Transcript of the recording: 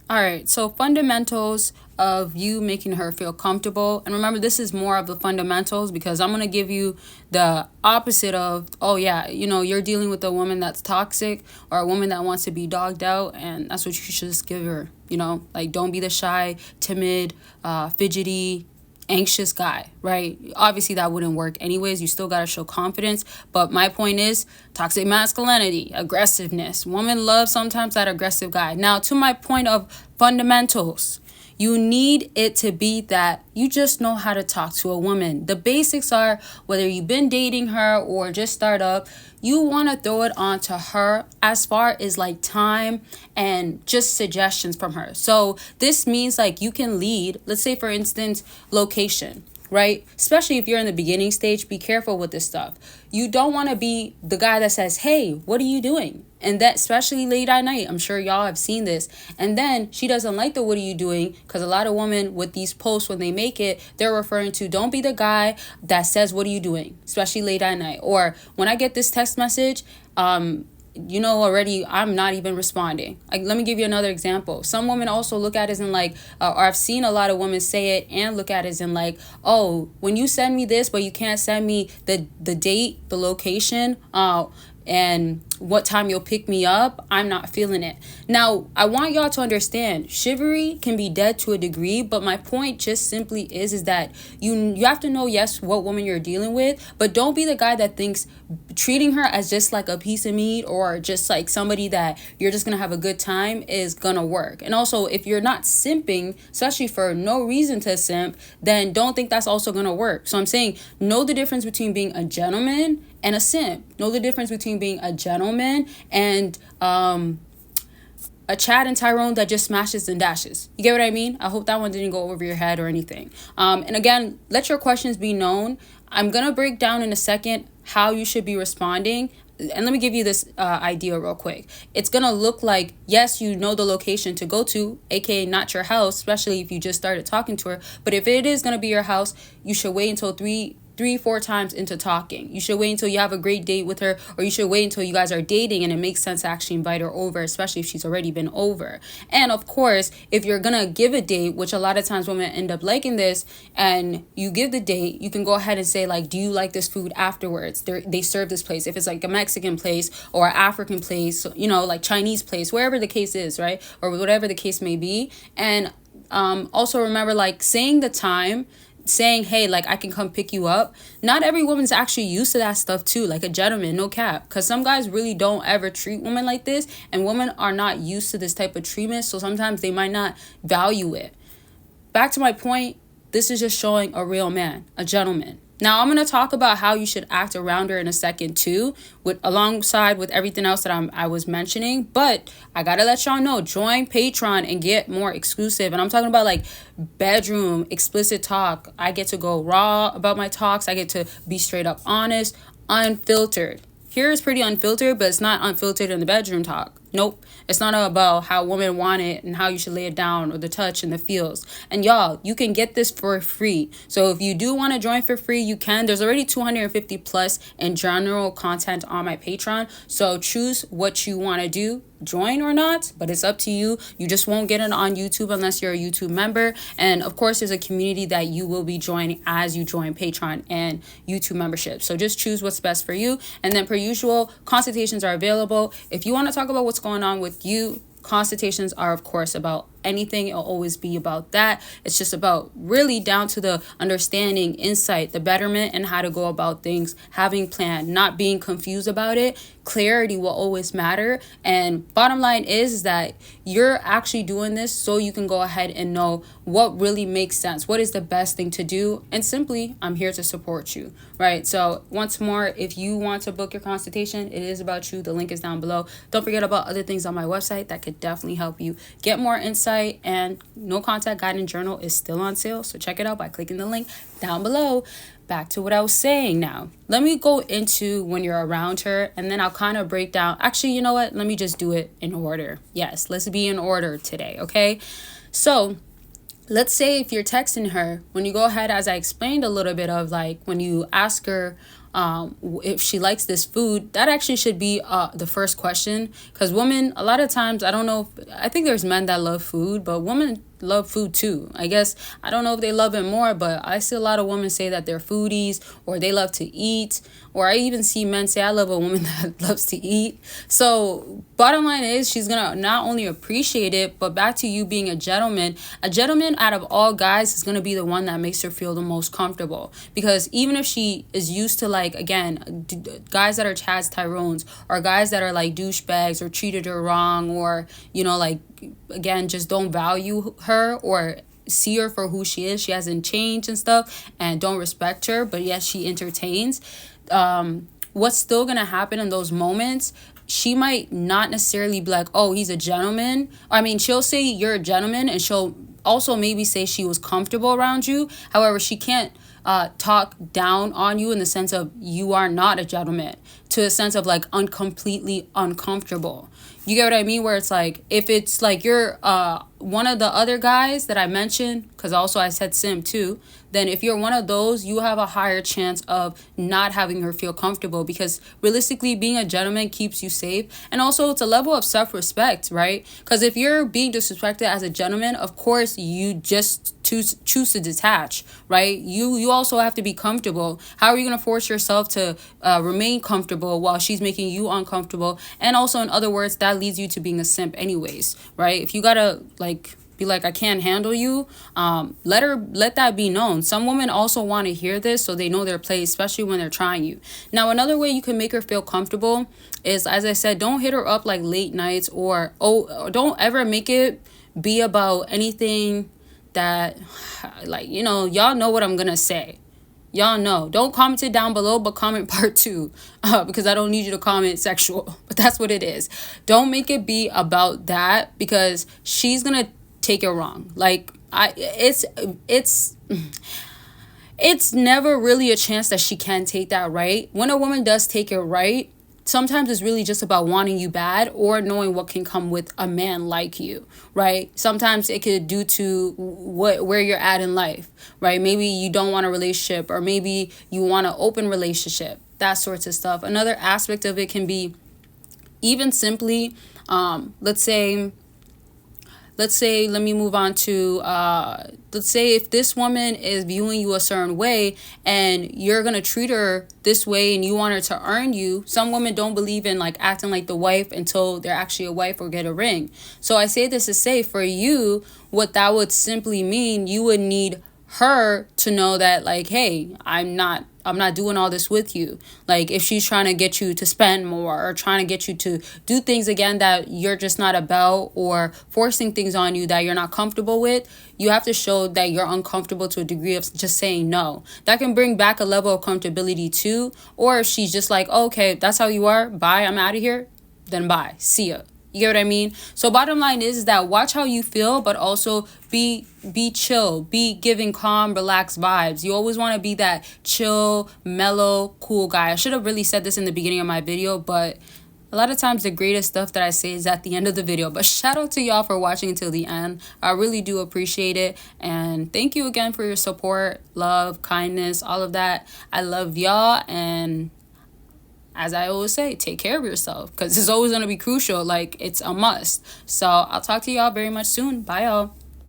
All right, so fundamentals of you making her feel comfortable. And remember, this is more of the fundamentals because I'm going to give you the opposite of, oh, yeah, you're dealing with a woman that's toxic or a woman that wants to be dogged out. And that's what you should just give her, like don't be the shy, timid, fidgety, anxious guy, right? Obviously, that wouldn't work anyways. You still got to show confidence. But my point is toxic masculinity, aggressiveness. Women love sometimes that aggressive guy. Now, to my point of fundamentals, you need it to be that you just know how to talk to a woman. The basics are whether you've been dating her or just start up, you want to throw it on to her as far as like time and just suggestions from her. So this means like you can lead, let's say for instance, location, right? Especially if you're in the beginning stage, be careful with this stuff. You don't want to be the guy that says, hey, what are you doing? And that, especially late at night, I'm sure y'all have seen this. And then she doesn't like the what are you doing? Because a lot of women with these posts, when they make it, they're referring to don't be the guy that says, what are you doing? Especially late at night. Or when I get this text message, already I'm not even responding. Like, let me give you another example. Some women also look at it as in like, or I've seen a lot of women say it and look at it as in like, oh, when you send me this, but you can't send me the date, the location, and what time you'll pick me up, I'm not feeling it. Now, I want y'all to understand, chivalry can be dead to a degree, but my point just simply is that you have to know, yes, what woman you're dealing with, but don't be the guy that thinks treating her as just like a piece of meat or just like somebody that you're just gonna have a good time is gonna work. And also, if you're not simping, especially for no reason to simp, then don't think that's also gonna work. So I'm saying, know the difference between being a gentleman and a simp. Know the difference between being a gentleman and a Chad and Tyrone that just smashes and dashes. You get what I mean? I hope that one didn't go over your head or anything. And again, let your questions be known. I'm going to break down in a second how you should be responding. And let me give you this idea real quick. It's going to look like, yes, you know the location to go to, aka not your house, especially if you just started talking to her. But if it is going to be your house, you should wait until 3-4 times into talking. You should wait until you have a great date with her, or you should wait until you guys are dating and it makes sense to actually invite her over, especially if she's already been over. And of course, if you're gonna give a date, which a lot of times women end up liking this, and you give the date, you can go ahead and say like, do you like this food afterwards? They serve this place. If it's like a Mexican place or an African place, like Chinese place, wherever the case is, right? Or whatever the case may be. And also remember, like, saying the time, saying, hey, like, I can come pick you up. Not every woman's actually used to that stuff too, like a gentleman, no cap. Because some guys really don't ever treat women like this, and women are not used to this type of treatment, so sometimes they might not value it. Back to my point, this is just showing a real man, a gentleman. Now, I'm going to talk about how you should act around her in a second too, alongside with everything else that I was mentioning. But I got to let y'all know, join Patreon and get more exclusive. And I'm talking about like bedroom, explicit talk. I get to go raw about my talks. I get to be straight up honest, unfiltered. Here is pretty unfiltered, but it's not unfiltered in the bedroom talk. Nope. It's not about how women want it and how you should lay it down or the touch and the feels. And y'all, you can get this for free. So if you do want to join for free, you can. There's already 250 plus in general content on my Patreon. So choose what you want to do, join or not, but it's up to you. You just won't get it on YouTube unless you're a YouTube member. And of course, there's a community that you will be joining as you join Patreon and YouTube membership. So just choose what's best for you. And then per usual, consultations are available. If you want to talk about what's going on with you, consultations are of course about anything. It'll always be about that. It's just about really down to the understanding, insight, the betterment, and how to go about things, having plan, not being confused about it. Clarity will always matter. And bottom line is that you're actually doing this so you can go ahead and know what really makes sense, what is the best thing to do, and simply I'm here to support you, right? So once more, if you want to book your consultation, it is about you. The link is down below. Don't forget about other things on my website that could definitely help you get more insight. And No Contact Guide and Journal is still on sale, so check it out by clicking the link down below. Back to what I was saying now. Let me go into when you're around her, and then I'll kind of break down. Actually, you know what? Let me just do it in order. Yes, let's be in order today, okay? So let's say if you're texting her, when you go ahead, as I explained a little bit of like when you ask her if she likes this food. That actually should be the first question, because women, a lot of times, I don't know if, I think there's men that love food, but women love food too. I guess I don't know if they love it more, but I see a lot of women say that they're foodies, or they love to eat, or I even see men say I love a woman that loves to eat. So bottom line is, she's gonna not only appreciate it, but back to you being a gentleman out of all guys is gonna be the one that makes her feel the most comfortable. Because even if she is used to, like, again, guys that are Chaz Tyrones, or guys that are like douchebags, or treated her wrong, or like, again, just don't value her or see her for who she is, she hasn't changed and stuff, and don't respect her, but yes, she entertains, what's still gonna happen in those moments, she might not necessarily be like, oh, he's a gentleman. I mean, she'll say you're a gentleman, and she'll also maybe say she was comfortable around you. However, she can't talk down on you in the sense of you are not a gentleman, to a sense of like completely uncomfortable. You get what I mean? Where it's like, if it's like you're one of the other guys that I mentioned, because also I said sim too, then if you're one of those, you have a higher chance of not having her feel comfortable, because realistically, being a gentleman keeps you safe. And also, it's a level of self-respect, right? Because if you're being disrespected as a gentleman, of course, you just choose to detach, right? You also have to be comfortable. How are you going to force yourself to remain comfortable while she's making you uncomfortable? And also, in other words, that leads you to being a simp anyways, right? If you gotta be like, I can't handle you, let that be known. Some women also want to hear this, so they know their place, especially when they're trying you. Now, another way you can make her feel comfortable is, as I said, don't hit her up like late nights, or don't ever make it be about anything that, like, y'all know what I'm gonna say. Y'all know. Don't comment it down below, but comment part 2, because I don't need you to comment sexual. But that's what it is. Don't make it be about that, because she's gonna take it wrong. Like, it's never really a chance that she can take that right. When a woman does take it right, sometimes it's really just about wanting you bad, or knowing what can come with a man like you, right? Sometimes it could due to where you're at in life, right? Maybe you don't want a relationship, or maybe you want an open relationship, that sorts of stuff. Another aspect of it can be even simply, let's say, let me move on to, let's say if this woman is viewing you a certain way, and you're going to treat her this way, and you want her to earn you. Some women don't believe in like acting like the wife until they're actually a wife or get a ring. So I say this to say, for you, what that would simply mean, you would need her to know that, like, hey, I'm not doing all this with you. Like, if she's trying to get you to spend more, or trying to get you to do things again that you're just not about, or forcing things on you that you're not comfortable with, you have to show that you're uncomfortable to a degree of just saying no. That can bring back a level of comfortability too. Or if she's just like, oh, okay, that's how you are, bye, I'm out of here, then bye, see ya. You get what I mean? So bottom line is that watch how you feel, but also be chill, be giving calm, relaxed vibes. You always want to be that chill, mellow, cool guy. I should have really said this in the beginning of my video, but a lot of times the greatest stuff that I say is at the end of the video. But shout out to y'all for watching until the end. I really do appreciate it. And thank you again for your support, love, kindness, all of that. I love y'all, and as I always say, take care of yourself, because it's always going to be crucial. Like, it's a must. So I'll talk to y'all very much soon. Bye, y'all.